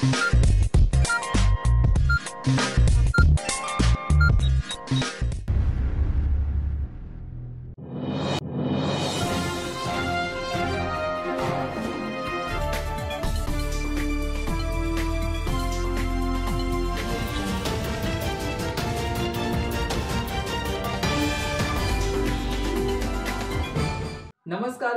नमस्कार,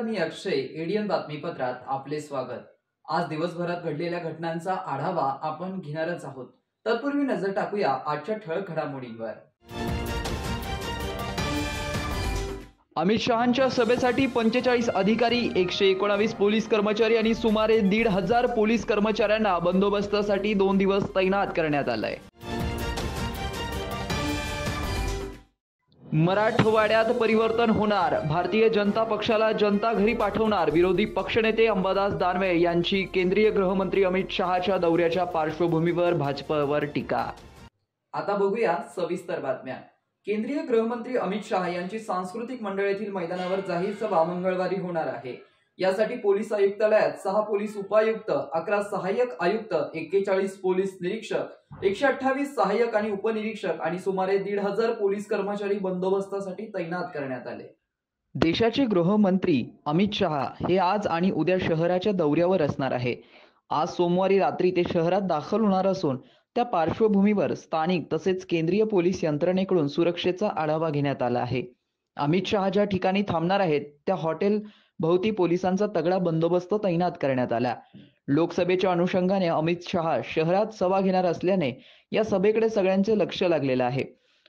मी अक्षय. एडीएन बातमीपत्रात आपले स्वागत. आज दिवसभरात घडलेल्या घटनांचा आढावा आपण घेणारच आहोत. तत्पूर्वी नजर टाकूया आजच्या ठळक घडामोडींवर. अमित शहांच्या सभेसाठी 45 अधिकारी, 119 पोलीस कर्मचारी आणि सुमारे 1,500 पोलीस कर्मचाऱ्यांना बंदोबस्तासाठी 2 दिवस तैनात करण्यात आलाय. मराठवाड्यात परिवर्तन होणार, भारतीय जनता पक्षाला जनता घरी पाठवणार, विरोधी पक्षनेते अंबादास दानवे यांची केंद्रीय गृहमंत्री अमित शहाच्या दौऱ्याच्या पार्श्वभूमीवर भाजपवर टीका. आता बघूया सविस्तर बातम्या. केंद्रीय गृहमंत्री अमित शहा यांची सांस्कृतिक मंडळ येथील मैदानावर जाहीर सभा मंगळवारी होणार आहे. यासाठी पोलीस आयुक्तालयात 6 पोलीस उपायुक्त, 11 सहाय्यक आयुक्त, 41 पोलीस निरीक्षक, 128 सहाय्यक आणि उपनिरीक्षक आणि सुमारे 1,500 पोलीस कर्मचारी बंदोबस्तासाठी तैनात करण्यात आले. देशाचे गृहमंत्री अमित शहा हे आज आणि उद्या शहराच्या दौऱ्यावर असणार आहे. आज सोमवारी रात्री ते शहरात दाखल होणार असून त्या पार्श्वभूमीवर स्थानिक तसेच केंद्रीय पोलीस यंत्रणेकडून सुरक्षेचा आढावा घेण्यात आला आहे. अमित शहा ज्या ठिकाणी थांबणार आहेत त्या हॉटेल भोवती पोलिसांचा तगडा बंदोबस्त तैनात करण्यात आला. लोकसभेच्या अनुषंगाने अमित शहा शहरात सभा घेणार असल्याने या सभेकडे सगळ्यांचे लक्ष लागलेलं आहे.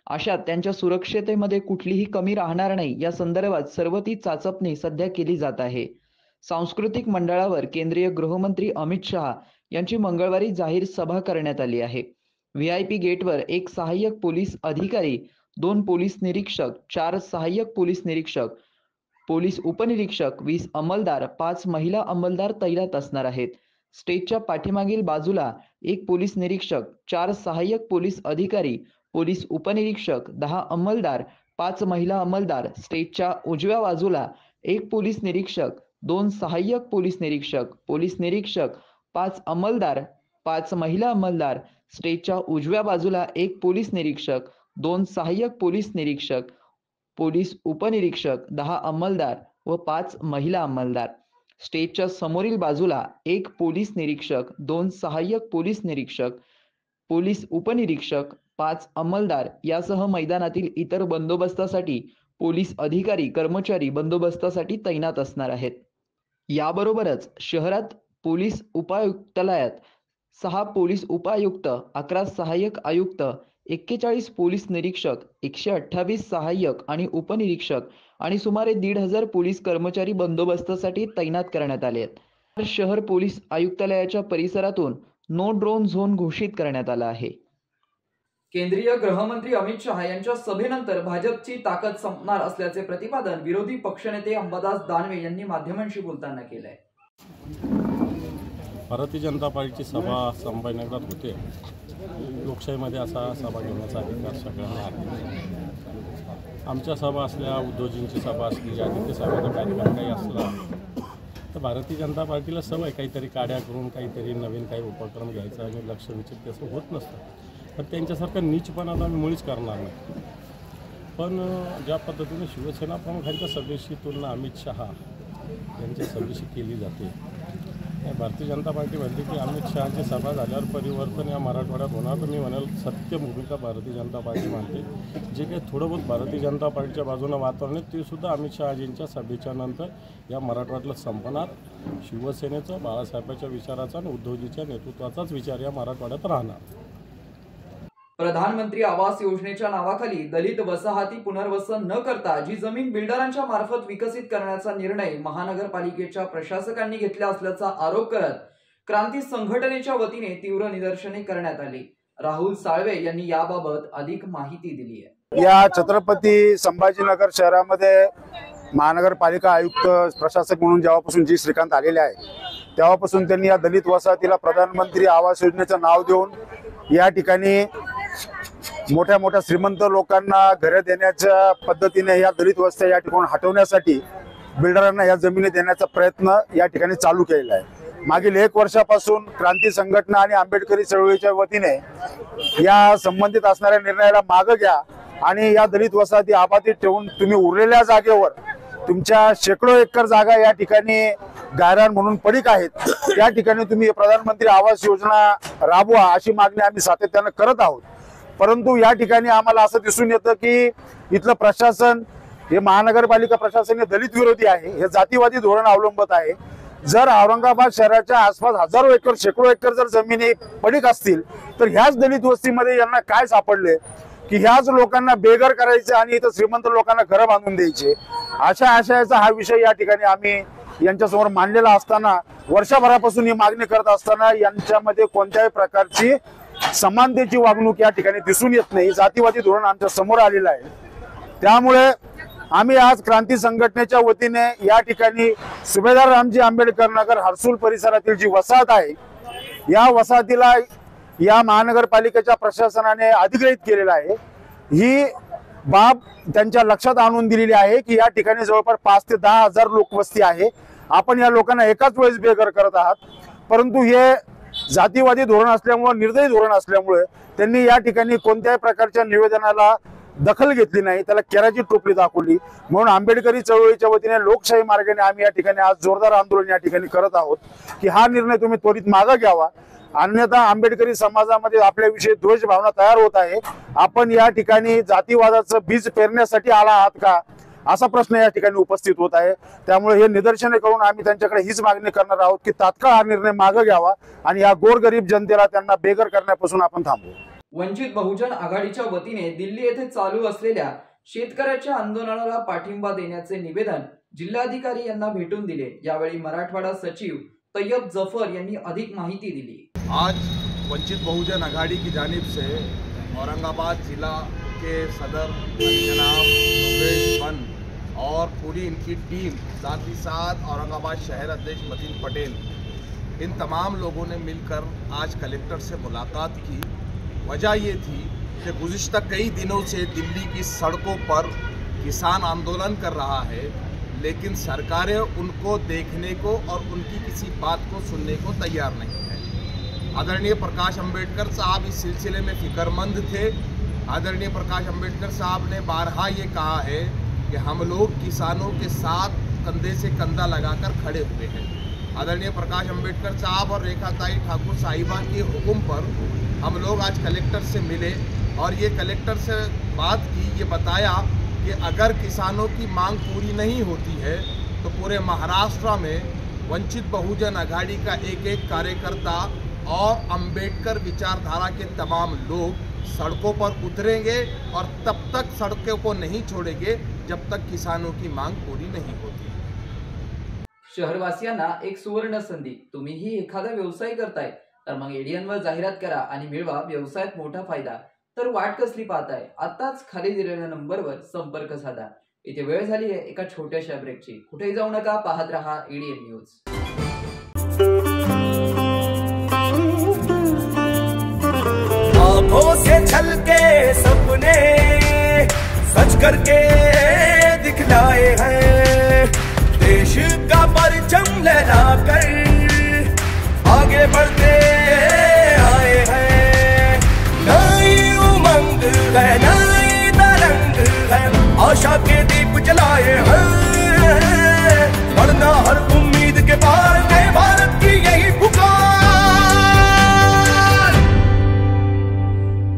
अशात त्यांच्या सुरक्षिततेमध्ये कुठलीही कमी राहणार नाही या संदर्भात सर्व ती चाचपणी सध्या केली जात आहे. सांस्कृतिक मंडळावर केंद्रीय गृहमंत्री अमित शहा यांची मंगळवारी जाहीर सभा करण्यात आली आहे. VIP गेटवर 1 सहाय्यक पोलीस अधिकारी, 2 पोलीस निरीक्षक, 4 सहाय्यक पोलीस निरीक्षक, पोलीस उपनिरीक्षक, 20 अंमलदार, 5 महिला अंमलदार तैनात असणार आहेत. स्टेजच्या पाठीमागील बाजूला 1 पोलीस निरीक्षक, 4 सहाय्यक पोलीस अधिकारी, पोलीस उपनिरीक्षक, 10 अंमलदार, 5 महिला अंमलदार. स्टेजच्या उजव्या बाजूला 1 पोलीस निरीक्षक, 2 सहाय्यक पोलीस निरीक्षक, 5 अंमलदार, 5 महिला अंमलदार. स्टेजच्या उजव्या बाजूला 1 पोलीस निरीक्षक, 2 सहाय्यक पोलीस निरीक्षक, पोलीस उपनिरीक्षक, 10 अंमलदार व 5 महिला अंमलदार. स्टेजच्या समोरील बाजूला 1 पोलीस निरीक्षक, 2 सहाय्यक पोलीस निरीक्षक, पोलीस उपनिरीक्षक, 5 अंमलदार यासह मैदानातील इतर बंदोबस्तासाठी पोलीस अधिकारी कर्मचारी बंदोबस्तासाठी तैनात असणार आहेत. याबरोबरच शहरात पोलीस उपायुक्तालयात 6 पोलीस उपायुक्त, 11 सहाय्यक आयुक्त, 41 पोलीस निरीक्षक, 128 सहाय्यक आणि उपनिरीक्षक आणि सुमारे 1,500 पोलीस कर्मचारी बंदोबस्तासाठी तैनात करण्यात आले आहेत. शहर पोलीस आयुक्तालयाच्या परिसरातून नो ड्रोन झोन घोषित करण्यात आला आहे. केंद्रीय गृहमंत्री अमित शहा यांच्या सभेनंतर भाजपची ताकद संपणार असल्याचे प्रतिपादन विरोधी पक्षनेते अंबादास दानवे यांनी माध्यमांशी बोलताना केलंय. भारतीय जनता पार्टीची सभा संपण्यात होते. लोकशाहीमध्ये असा सभा घेण्याचा अधिकार सगळ्यांना आहे. आमच्या सभा असल्या, उद्योजींची सभा असली, आदित्य सभेचा कार्यक्रम काही असला तर भारतीय जनता पार्टीला सवय काहीतरी काड्या करून काहीतरी नवीन काही उपक्रम घ्यायचा आणि लक्ष विचलित त्याचं होत नसतं. तर त्यांच्यासारखं नीचपणा आम्ही मुळीच करणार नाही. पण ज्या पद्धतीने शिवसेना प्रमुखांच्या सभेशी तुलना अमित शहा यांच्या सभेशी केली जाते, भारतीय जनता पार्टी म्हणते की अमित शहाची सभा झाल्यावर परिवर्तन या मराठवाड्यात होणार, तर मी म्हणाल सत्य भूमिका भारतीय जनता पार्टी मानते. जे काही थोडं बहुत भारतीय जनता पार्टीच्या बाजूनं वातावरण आहे ते सुद्धा अमित शहाजींच्या सभेच्या नंतर या मराठवाड्यातलं संपणार. शिवसेनेचं, बाळासाहेबांच्या विचाराचा आणि उद्धवजीच्या नेतृत्वाचाच विचार या मराठवाड्यात राहणार. प्रधानमंत्री आवास योजनेच्या नावाखाली दलित वसाहती पुनर्वसन न करता जी जमीन बिल्डरांच्या मार्फत विकसित करण्याचा निर्णय महानगरपालिकेच्या प्रशासकांनी घेतला असल्याचा आरोप करत क्रांती संघटनेच्या वतीने तीव्र निदर्शने करण्यात आली. राहुल साळवे यांनी याबाबत अधिक माहिती दिली आहे. या छत्रपती संभाजीनगर शहरामध्ये महानगरपालिका आयुक्त प्रशासक म्हणून जेव्हापासून जी श्रीकांत आलेले आहे तेव्हापासून त्यांनी या दलित वसाहतीला प्रधानमंत्री आवास योजनेचं नाव देऊन या ठिकाणी मोठ्या मोठ्या श्रीमंत लोकांना घरे देण्याच्या पद्धतीने या दलित वस्त्या या ठिकाणी हटवण्यासाठी बिल्डरांना या जमिनी देण्याचा प्रयत्न या ठिकाणी चालू केलेला आहे. मागील 1 वर्षापासून क्रांती संघटना आणि आंबेडकरी चळवळीच्या वतीने या संबंधित असणाऱ्या निर्णयाला मागे घ्या आणि या दलित वसाहती आबादीत ठेवून तुम्ही उरलेल्या जागेवर तुमच्या शेकडो एकर जागा या ठिकाणी गायरान म्हणून पडीक आहेत, त्या ठिकाणी तुम्ही प्रधानमंत्री आवास योजना राबवा अशी मागणी आम्ही सातत्याने करत आहोत. परंतु या ठिकाणी आम्हाला असं दिसून येतं की इथलं प्रशासन हे महानगरपालिका प्रशासन हे दलित विरोधी आहे, हे जातीवादी धोरण अवलंबत आहे. जर औरंगाबाद शहराच्या आसपास हजारो एकर शेकडो एकर जर जमिनी पडीक असतील तर ह्याच दलित वस्तीमध्ये यांना काय सापडले की ह्याच लोकांना बेघर करायचे आणि इथं श्रीमंत लोकांना घरं बांधून द्यायचे. अशा आशयाचा हा विषय या ठिकाणी आम्ही यांच्यासमोर मांडलेला असताना, वर्षभरापासून ही मागणी करत असताना यांच्यामध्ये कोणत्याही प्रकारची समानतेची वागणूक या ठिकाणी दिसून येत नाही. जातीवादी धोरण आमच्या समोर आलेलं आहे. त्यामुळे आम्ही आज क्रांती संघटनेच्या वतीने या ठिकाणी सुभेदार रामजी आंबेडकर नगर हर्सुल परिसरातील जी वसाहत आहे, या वसाहतीला या महानगरपालिकेच्या प्रशासनाने अधिग्रहित केलेला आहे. ही बाब त्यांच्या लक्षात आणून दिलेली आहे की या ठिकाणी जवळपास 5 ते 10 हजार लोकवस्ती आहे. आपण या लोकांना एकाच वेळेस बेघर करत आहात. परंतु हे जातीवादी धोरण असल्यामुळे, निर्दयी धोरण असल्यामुळे त्यांनी या ठिकाणी कोणत्याही प्रकारच्या निवेदनाला दखल घेतली नाही, त्याला केराची टोपली दाखवली. म्हणून आंबेडकरी चळवळीच्या वतीने लोकशाही मार्गाने आम्ही या ठिकाणी आज जोरदार आंदोलन या ठिकाणी करत आहोत की हा निर्णय तुम्ही त्वरित मागे घ्यावा. अन्यथा आंबेडकरी समाजामध्ये आपल्याविषयी द्वेष भावना तयार होत आहे. आपण या ठिकाणी जातीवादाचं बीज पेरण्यासाठी आला आहात का, असा प्रश्न या ठिकाणी उपस्थित होत आहे. त्यामुळे हे निदर्शने करून आम्ही त्यांच्याकडे हीच मागणी करणार आहोत की तात्काळ हा निर्णय मागे घ्यावा आणि या गोरगरीब जनतेला त्यांना बेघर करण्यापासून आपण थांबवू. वंचित बहुजन आघाडीच्या वतीने दिल्ली येथे चालू असलेल्या शेतकऱ्याच्या आंदोलनाला पाठिंबा देण्याचे निवेदन जिल्हाधिकारी यांना भेटून दिले. यावेळी मराठवाडा सचिव तैयब जफर यांनी अधिक माहिती दिली. आज वंचित बहुजन आघाड़ी की जानिब से औरंगाबाद जिला के सदर जनाब योगेश बन और पूरी इनकी टीम, साथ ही साथ औरंगाबाद शहर अध्यक्ष मतीन पटेल, इन तमाम लोगों ने मिलकर आज कलेक्टर से मुलाकात की. वजह ये थी कि गुज़िश्ता कई दिनों से दिल्ली की सड़कों पर किसान आंदोलन कर रहा है, लेकिन सरकारें उनको देखने को और उनकी किसी बात को सुनने को तैयार नहीं है. आदरणीय प्रकाश अंबेडकर साहब इस सिलसिले में फिक्रमंद थे. आदरणीय प्रकाश अंबेडकर साहब ने बारहा ये कहा है कि हम लोग किसानों के साथ कंधे से कंधा लगाकर खड़े हुए हैं. आदरणीय प्रकाश अंबेडकर साहब और रेखाताई ठाकुर साहिबा के हुक्म पर हम लोग आज कलेक्टर से मिले और ये कलेक्टर से बात की, ये बताया कि अगर किसानों की मांग पूरी नहीं होती है तो पूरे महाराष्ट्र में वंचित बहुजन आघाड़ी का एक एक कार्यकर्ता और अंबेडकर विचारधारा के तमाम लोग सड़कों पर उतरेंगे और तब तक सड़कों को नहीं छोड़ेंगे जब तक किसानों की मांग पूरी नहीं होती. शहरवासियांना एक सुवर्ण संधी. तुम्हीही एखादा व्यवसाय करताय तर मग एडियनवर जाहिरात करा आणि मिळवा व्यवसायात मोठा फायदा. तर वाट कसली पाहताय, आताच खाली दिलेल्या नंबरवर संपर्क साधा. इथे वेळ झाली आहे एका छोट्याशा ब्रेकची. कुठेही जाऊ नका, पाहत रहा एडियन न्यूज. आँखों से छलके सपने सच करके दिखलाए हैं. देश का परचम लहराकर आगे बढ़ते आए हैं. नई उमंग है, नई तरंग है, आशा के दीप जलाए हैं. बढ़ना हर उम्मीद के पार में भारत की यही पुकार.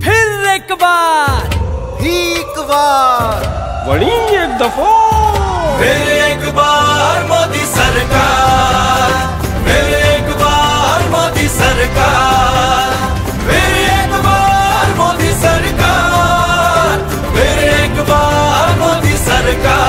फिर एक बार वही एक दफा फिर एक बार मोदी सरकार. फिर एक बार मोदी सरकार. फिर एक बार मोदी सरकार. फिर एक बार मोदी सरकार.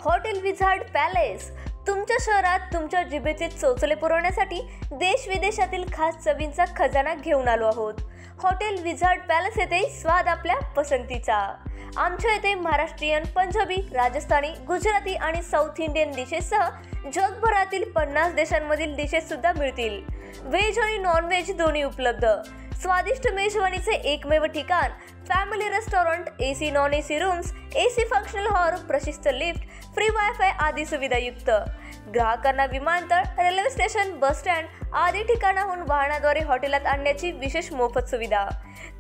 हॉटेल विझार्ड पॅलेस तुमच्या शहरात तुमच्या जिभेचे चोचले पुरवण्यासाठी देश विदेशातील खास चवींचा खजाना घेऊन आलो आहोत. हॉटेल विझार्ड पॅलेस येथे स्वाद आपल्या पसंतीचा. आमच्या येथे महाराष्ट्रीयन, पंजाबी, राजस्थानी, गुजराती आणि साऊथ इंडियन डिशेससह जगभरातील 50 देशांमधील डिशेस सुद्धा मिळतील. व्हेज आणि नॉन व्हेज दोन्ही उपलब्ध. स्वादिष्ट मेजवानीचे एकमेव ठिकाण, family restaurant, AC non AC rooms, AC functional hall, प्रशस्त लिफ्ट, फ्री वायफाय आदी सुविधायुक्त. ग्राहकांना विमानतळ, रेल्वे स्टेशन, बस स्टँड आदी ठिकाणाहून वाहनाद्वारे हॉटेलात आणण्याची विशेष मोफत सुविधा.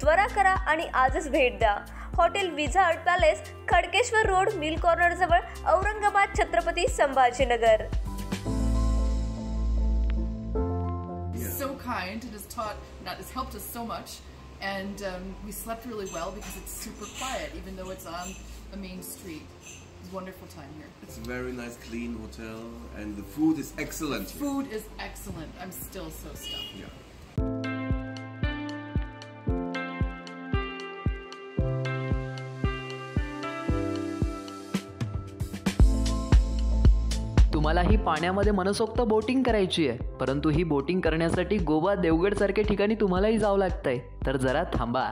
त्वरा करा आणि आजच भेट द्या. Hotel wizard palace, Khadkeshwar road, mill corner जवळ, Aurangabad, Chhatrapati Sambhajinagar. So kind and has helped us so much, and we slept really well because it's super quiet even though it's on the main street. It's a wonderful time here. It's a very nice clean hotel and the food is excellent here. Food is excellent. I'm still so stuffed. Yeah. तुम्हालाही पाण्यामध्ये मनसोक्त boating करायची आहे, परंतु ही boating करण्यासाठी गोवा, देवगड सारख्या ठिकाणी तुम्हालाही जावं लागतंय. तर जरा थांबा.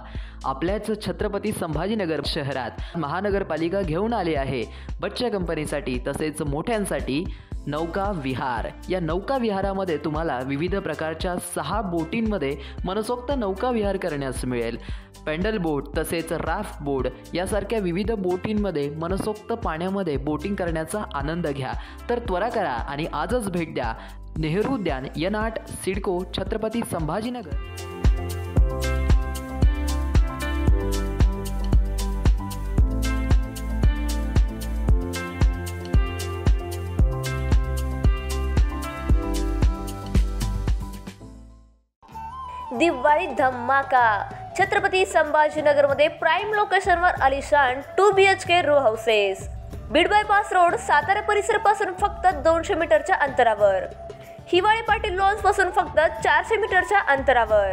आपल्याच छत्रपती संभाजीनगर शहरात महानगरपालिका घेऊन आली आहे बच्चा कंपनीसाठी तसेच मोठ्यांसाठी नौका विहार. या नौका विहारामध्ये तुम्हाला विविध प्रकारच्या 6 बोटींमध्ये मनसोक्त नौका विहार करण्यास मिळेल. पेंडल बोट तसेच राफ्ट बोट यासारख्या विविध बोटींमध्ये मनसोक्त पाण्यामध्ये बोटिंग करण्याचा आनंद घ्या. तर त्वरा करा आणि आजच भेट द्या. नेहरू उद्यान, यनाट, सिडको, छत्रपती संभाजीनगर. दिवाळी धमाका. छत्रपती संभाजीनगरमध्ये प्राईम लोकेशनवर आलिशान 2 BHK row houses. Beed bypass road, Satara परिसरापासून फक्त 200 मीटरच्या अंतरावर. हिवाळी पाटील लॉन्स पासून फक्त 400 मीटरच्या अंतरावर.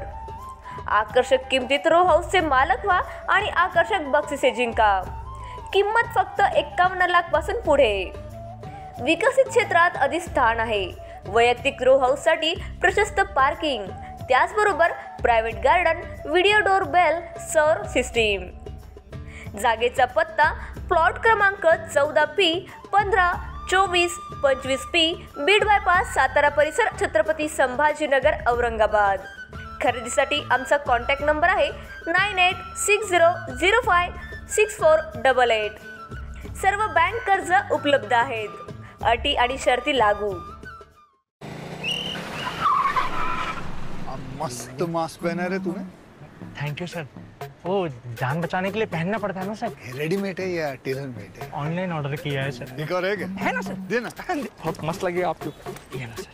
आकर्षक किमतीत रो हाऊसचे मालक व्हा आणि आकर्षक बक्षिसे जिंका. किंमत फक्त 51 लाख पासून पुढे. विकसित क्षेत्रात अधिष्ठान आहे. वैयक्तिक रो हाऊससाठी प्रशस्त पार्किंग, त्याचबरोबर private garden, video door bell, सौर सिस्टीम. जागेचा पत्ता, प्लॉट क्रमांक 14P 15 24 25P, Beed bypass, Satara परिसर, छत्रपती संभाजीनगर, औरंगाबाद. खरेदीसाठी आमचा कॉन्टॅक्ट नंबर आहे 9860056488. सर्व बँक कर्ज उपलब्ध आहेत. अटी आणि शर्ती लागू. मस्त मास्क पहना रे तूने. Thank you sir. वो जान बचाने के लिए पहनना पड़ता है ना सर. रेडीमेड है या टेलर मेड है? ऑनलाइन ऑर्डर किया है सर. एक और है क्या? है ना सर. देना. बहुत मस्त लगे आपको. ये ना सर.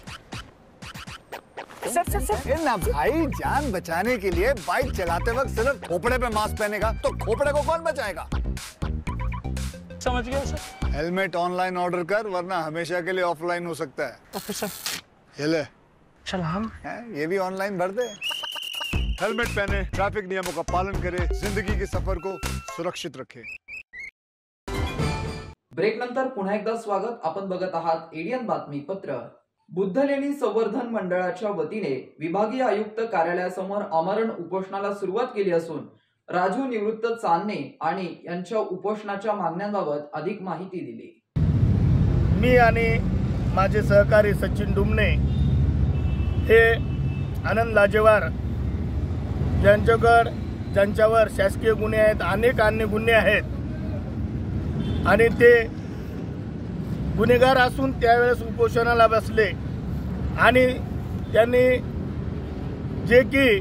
सर ना भाई, जान बचाने के लिए बाइक चलाते वक्त सिर्फ खोपड़े पे मास्क पहनेगा तो खोपड़े को कौन बचाएगा? समझ गया सर. हेलमेट ऑनलाइन ऑर्डर कर, वरना हमेशा के लिए ऑफलाइन हो सकता है. Okay sir. ये ले. सलाम. ये भी ऑनलाइन भर दे. हेलमेट पहने, ट्रैफिक नियमों का पालन करे, जिंदगी के सफर को सुरक्षित रखे. ब्रेक नंतर पुन्हा एकदा स्वागत. आपण बघत आहात एडियन बातमीपत्र. बुद्धलेणी संवर्धन मंडळाच्या वतीने विभागीय आयुक्त कार्यालयासमोर आमरण उपोषणाला सुरुवात केली असून राजू निवृत्त चांदणे आणि यांच्या उपोषणाच्या मागण्यांबाबत अधिक माहिती दिली. मी आणि माझे सहकारी सचिन डुमणे हे आनंद लाजेवार ज्यांच्यावर शासकीय गुन्हे आहेत, अनेक अन्य गुन्हे आहेत आणि ते गुन्हेगार असून त्यावेळेस उपोषणाला बसले आणि त्यांनी जे की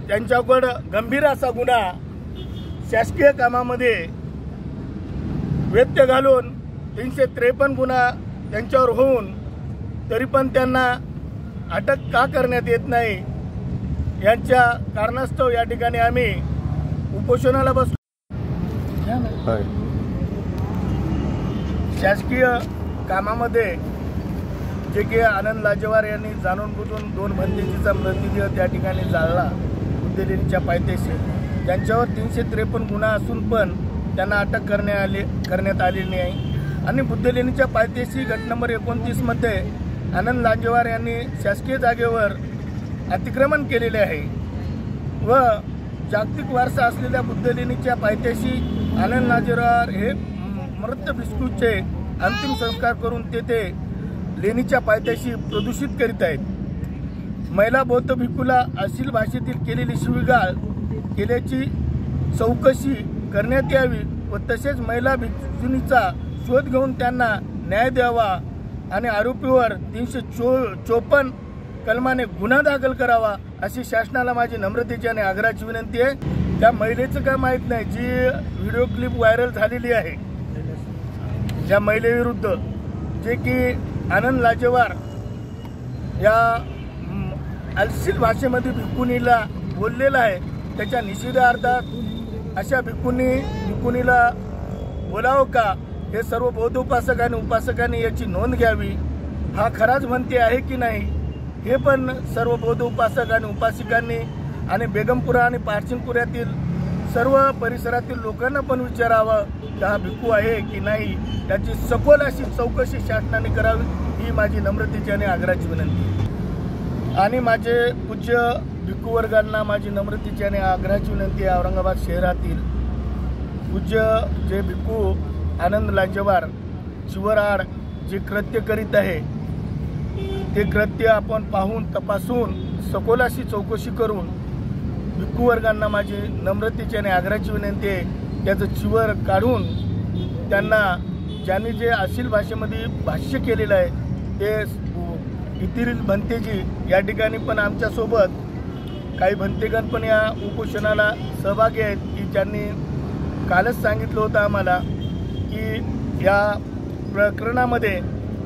त्यांच्याकडं गंभीर असा गुन्हा शासकीय कामामध्ये व्यत्यय घालून 353 गुन्हा त्यांच्यावर होऊन तरी पण त्यांना अटक का करण्यात येत नाही, यांच्या कारणास्तव या ठिकाणी आम्ही उपोषणाला बसलो. शासकीय कामामध्ये जे की आनंद लाजेवार यांनी जाणून बुजून 2 भंतेजीचा मृतदेह त्या ठिकाणी जाळला बुद्धलेणीच्या पायथ्याशी, त्यांच्यावर 353 गुन्हा असून पण त्यांना अटक करण्यात आली नाही. आणि बुद्धलेणीच्या पायथ्याशी गट नंबर 29 मध्ये आनंद लांजेवार यांनी शासकीय जागेवर अतिक्रमण केलेले आहे व जागतिक वारसा असलेल्या बुद्धलेणीच्या पायथ्याशी आनंद लांजेवार हे मृत भिक्षूचे अंतिम संस्कार करून तेथे लेणीच्या पायथ्याशी प्रदूषित करीत आहेत। महिला बौद्ध भिक्खूला अश्लील भाषेतील केलेली शिवीगाळ केल्याची चौकशी करण्यात यावी व तसेच महिला भिक्षुणीचा शोध घेऊन त्यांना न्याय द्यावा आणि आरोपीवर 354 कलमाने गुन्हा दाखल करावा अशी शासनाला माझी नम्रतेची आणि आग्रहाची विनंती आहे। त्या महिलेचं काय माहीत नाही जी व्हिडिओ क्लिप व्हायरल झालेली आहे या महिलेविरुद्ध, जे की आनंद लांजेवार या अश्लील भाषेमध्ये भिक्खुनीला बोललेला आहे, त्याच्या निषेधार्थात अशा भिक्खुनीला बोलावं का हे सर्व बौद्ध उपासक आणि उपासकांनी याची नोंद घ्यावी। हा खराच म्हणते आहे की नाही हे पण सर्व बौद्ध उपासक आणि उपासिकांनी आणि बेगमपुरा आणि पारसिंगपुऱ्यातील सर्व परिसरातील लोकांना पण विचारावं की हा भिक्खू आहे की नाही, त्याची सखोल अशी चौकशी शासनाने करावी ही माझी नम्रतेची आणि आग्रहाची विनंती आहे। आणि माझे पूज्य भिक्खू वर्गांना माझी नम्रतेची आणि आग्रहाची विनंती आहे, औरंगाबाद शहरातील पूज्य जे भिक्खू आनंद लांजेवार चिवरआड जे कृत्य करीत आहे ते कृत्य आपण पाहून तपासून सखोल अशी चौकशी करून भिक्खू वर्गांना माझी नम्रतेची आणि आग्रहाची विनंती आहे, त्याचं चिवर काढून त्यांना ज्यांनी जे अश्लील भाषेमध्ये भाष्य केलेलं आहे ते इतर भंतेजी या ठिकाणी पण आमच्यासोबत काही भंतेगण पण या उपोषणाला सहभागी आहेत की ज्यांनी कालच सांगितलं होतं आम्हाला की या प्रकरणामध्ये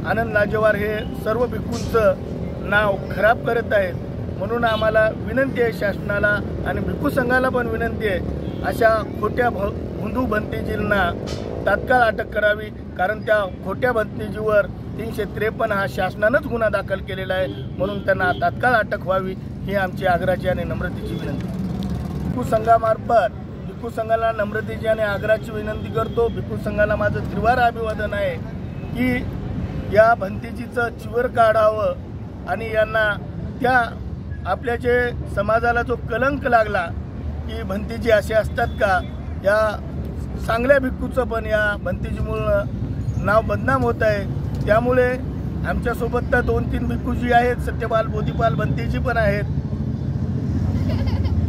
आनंद लांजेवार हे सर्व भिक्खूंचं नाव खराब करत आहेत, म्हणून आम्हाला विनंती आहे शासनाला आणि भिक्खू संघाला पण विनंती आहे अशा खोट्या हिंदू भंतेजींना तात्काळ अटक करावी, कारण त्या खोट्या भंतेजीवर 353 हा शासनानंच गुन्हा दाखल केलेला आहे, म्हणून त्यांना तात्काळ अटक व्हावी ही आमची आग्रहाची आणि नम्रतेची विनंती। भिक्खू संघामार्फत भिक्खू संघाला नम्रतेची आणि आग्रहाची विनंती करतो। भिक्खू संघाला माझं त्रिवार अभिवादन आहे की या भंतेजीचं चिवर काढावं आणि यांना त्या आपल्या जे समाजाला जो कलंक लागला की भंतेजी असे असतात का, या चांगल्या भिक्खूचं पण या भंतेजीमुळं नाव बदनाम होत आहे। त्यामुळे आमच्यासोबत तर 2-3 भिक्खूजी आहेत, सत्यपाल बोधिपाल भंतेजी पण आहेत,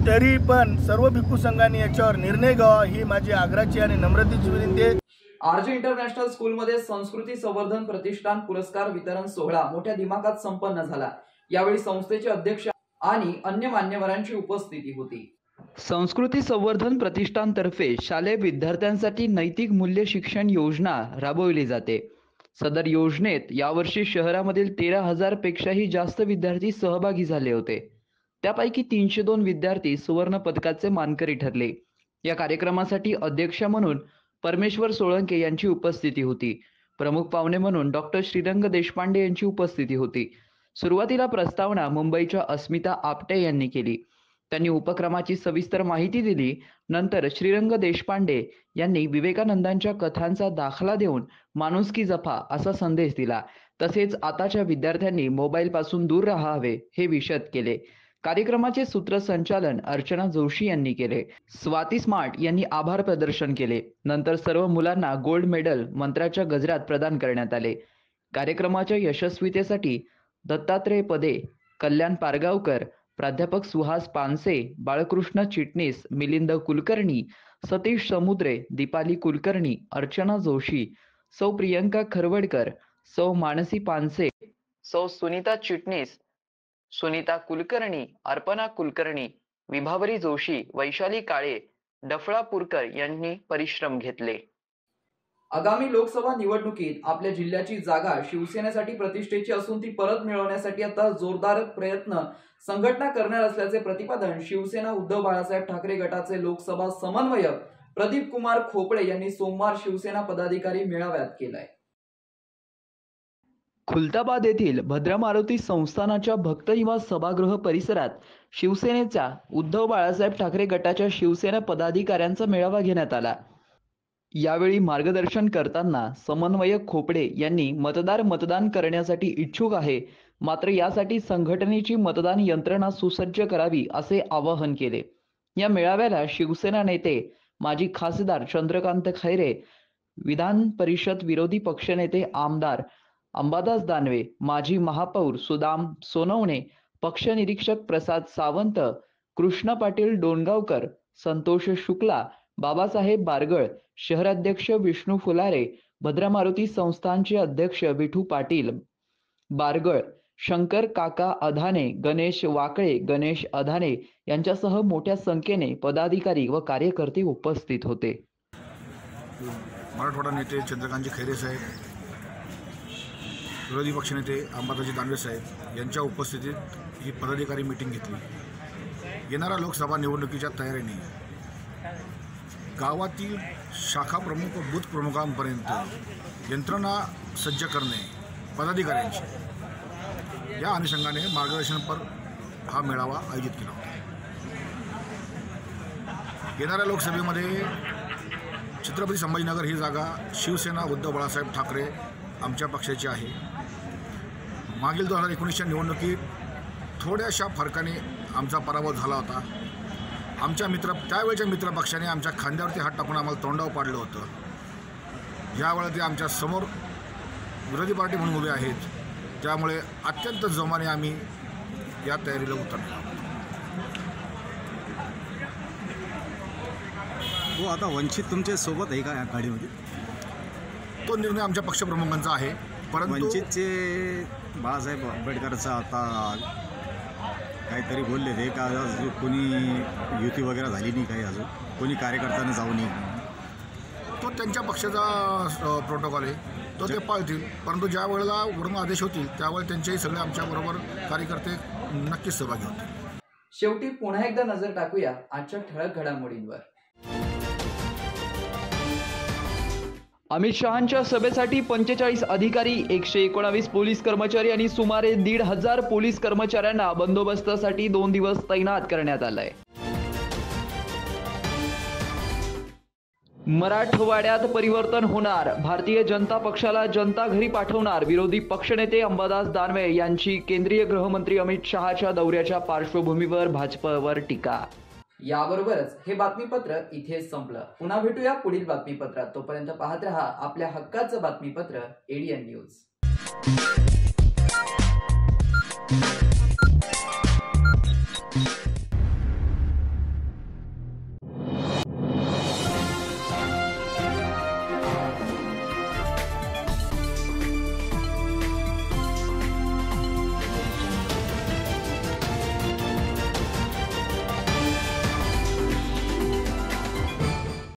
तरी पण सर्व भिक्खू संघांनी याच्यावर निर्णय घ्यावा ही माझी आग्रहाची आणि नम्रतेची विनंती आहे। आरजे इंटरनॅशनल स्कूलमध्ये संस्कृती संवर्धन प्रतिष्ठान पुरस्कार वितरण सोहळा मोठ्या दिमाखात संपन्न झाला। यावेळी संस्थेचे अध्यक्ष आणि अन्य मान्यवरांची उपस्थिती होती। संस्कृती संवर्धन प्रतिष्ठानतर्फे शालेय विद्यार्थ्यांसाठी नैतिक मूल्य शिक्षण योजना राबवली जाते। सदर योजनेत यावर्षी शहरामधील 13,000 पेक्षाही जास्त विद्यार्थी सहभागी झाले होते। त्यापैकी 302 विद्यार्थी सुवर्ण पदकाचे मानकरी ठरले। या कार्यक्रमासाठी अध्यक्ष म्हणून परमेश्वर सोळंके यांची उपस्थिती होती। प्रमुख पाहुणे म्हणून डॉक्टर श्रीरंग देशपांडे यांची उपस्थिती होती। सुरुवातीला प्रस्तावना मुंबईच्या अस्मिता आपटे यांनी केली। त्यांनी उपक्रमाची सविस्तर माहिती दिली। नंतर श्रीरंग देशपांडे यांनी विवेकानंदांच्या कथांचा दाखला देऊन माणुसकी जपा असा संदेश दिला। तसेच आताच्या विद्यार्थ्यांनी मोबाईल पासून दूर राहावे हे विशद केले। कार्यक्रमाचे सूत्रसंचालन अर्चना जोशी यांनी केले। स्वाती स्मार्ट यांनी आभार प्रदर्शन केले। नंतर सर्व मुलांना गोल्ड मेडल मंत्राच्या गजरात प्रदान करण्यात आले। कार्यक्रमाच्या यशस्वीतेसाठी दत्तात्रय पदे, कल्याण पारगावकर, प्राध्यापक सुहास पानसे, बाळकृष्ण चिटणीस, मिलिंद कुलकर्णी, सतीश समुद्रे, दीपाली कुलकर्णी, अर्चना जोशी, सौ प्रियंका खरवडकर, सौ मानसी पानसे, सौ सुनीता चिटणीस, सुनीता कुलकर्णी, अर्पणा कुलकर्णी, विभावरी जोशी, वैशाली काळे, डफळापूरकर यांनी परिश्रम घेतले। आगामी लोकसभा निवडणुकीत आपल्या जिल्ह्याची जागा शिवसेनेसाठी प्रतिष्ठेची असून ती परत मिळवण्यासाठी आता जोरदार प्रयत्न संघटना करणार असल्याचे प्रतिपादन शिवसेना उद्धव बाळासाहेब ठाकरे गटाचे लोकसभा समन्वयक प्रदीप कुमार खोपडे यांनी सोमवार शिवसेना पदाधिकारी मेळाव्यात केलंय। खुलताबाद येथील भद्रमारुती संस्थानाच्या भक्तनिवास सभागृह परिसरात शिवसेनेच्या उद्धव बाळासाहेब ठाकरे गटाच्या शिवसेना पदाधिकाऱ्यांचा मेळावा घेण्यात आला। यावेळी मार्गदर्शन करताना समन्वयक खोपडे यांनी मतदान करण्यासाठी इच्छुक आहे, मात्र यासाठी संघटनेची मतदान यंत्रणा सुसज्ज करावी असे आवाहन केले। या मेळाव्याला शिवसेना नेते माजी खासदार चंद्रकांत खैरे, विधान परिषद विरोधी पक्षनेते आमदार अंबादास दानवे, माजी महापौर सुदाम सोनवणे, पक्ष निरीक्षक प्रसाद सावंत, कृष्ण पाटील डोणगावकर, संतोष शुक्ला, बाबासाहेब बारगळ, शहराध्यक्ष विष्णू फुलारे, भद्रमारुती संस्थानचे अध्यक्ष विठू पाटील बारगळ, शंकर काका अधाने, गणेश वाकळे, गणेश अधाने यांच्यासह मोठ्या संख्येने पदाधिकारी व कार्यकर्ते उपस्थित होते। मराठवाडा नेते चंद्रकांत खैरे साहेब, विरोधी पक्षनेते अंबादाजी दानवे साहेब यांच्या उपस्थितीत ही पदाधिकारी मीटिंग घेतली। येणाऱ्या लोकसभा निवडणुकीच्या तयारीने गावातील शाखा प्रमुख व बूथ प्रमुखांपर्यंत यंत्रणा सज्ज करणे, पदाधिकाऱ्यांची या अनुषंगाने मार्गदर्शनपर हा मेळावा आयोजित केला होता। येणाऱ्या लोकसभेमध्ये छत्रपती संभाजीनगर ही जागा शिवसेना उद्धव बाळासाहेब ठाकरे आमच्या पक्षाची आहे। मागील 2019च्या निवडणुकीत थोड्याशा फरकाने आमचा पराभव झाला होता। त्यावेळच्या मित्रपक्षाने आमच्या खांद्यावरती हात टाकून आम्हाला तोंडावर पाडलं होतं। यावेळी ते आमच्या समोर विरोधी पार्टी म्हणून उभे आहेत, त्यामुळे अत्यंत जोमाने आम्ही या तयारीला उतरलो। हो, आता वंचित तुमच्या सोबत आहे का या गाडीमध्ये? तो निर्णय आमच्या पक्षप्रमुखांचा आहे, परंतु वंचितचे बाळासाहेब आंबेडकरचा आता काहीतरी बोलले ते का अजून कोणी युती वगैरे झाली नाही, काही अजून कोणी कार्यकर्त्यांना जाऊ नये, तो त्यांच्या पक्षाचा प्रोटोकॉल आहे, तो ते पाळतील। परंतु ज्या वेळेला वरून आदेश होतील त्यावेळेला त्यांचेही सगळे आमच्याबरोबर कार्यकर्ते नक्कीच सहभागी होतील। शेवटी पुन्हा एकदा नजर टाकूया आजच्या ठळक घडामोडींवर। अमित शहांच्या सभेसाठी 45 अधिकारी, 119 पोलीस कर्मचारी आणि सुमारे 1,500 पोलीस कर्मचाऱ्यांना बंदोबस्तासाठी 2 दिवस तैनात करण्यात आलाय। मराठवाड्यात परिवर्तन होणार, भारतीय जनता पक्षाला जनता घरी पाठवणार, विरोधी पक्षनेते अंबादास दानवे यांची केंद्रीय गृहमंत्री अमित शहाच्या दौऱ्याच्या पार्श्वभूमीवर भाजपवर टीका। याबरोबरच हे बातमीपत्र इथेच संपलं। पुन्हा भेटूया पुढील बातमीपत्रात। तोपर्यंत पाहत रहा आपल्या हक्काचं बातमीपत्र ADN न्यूज।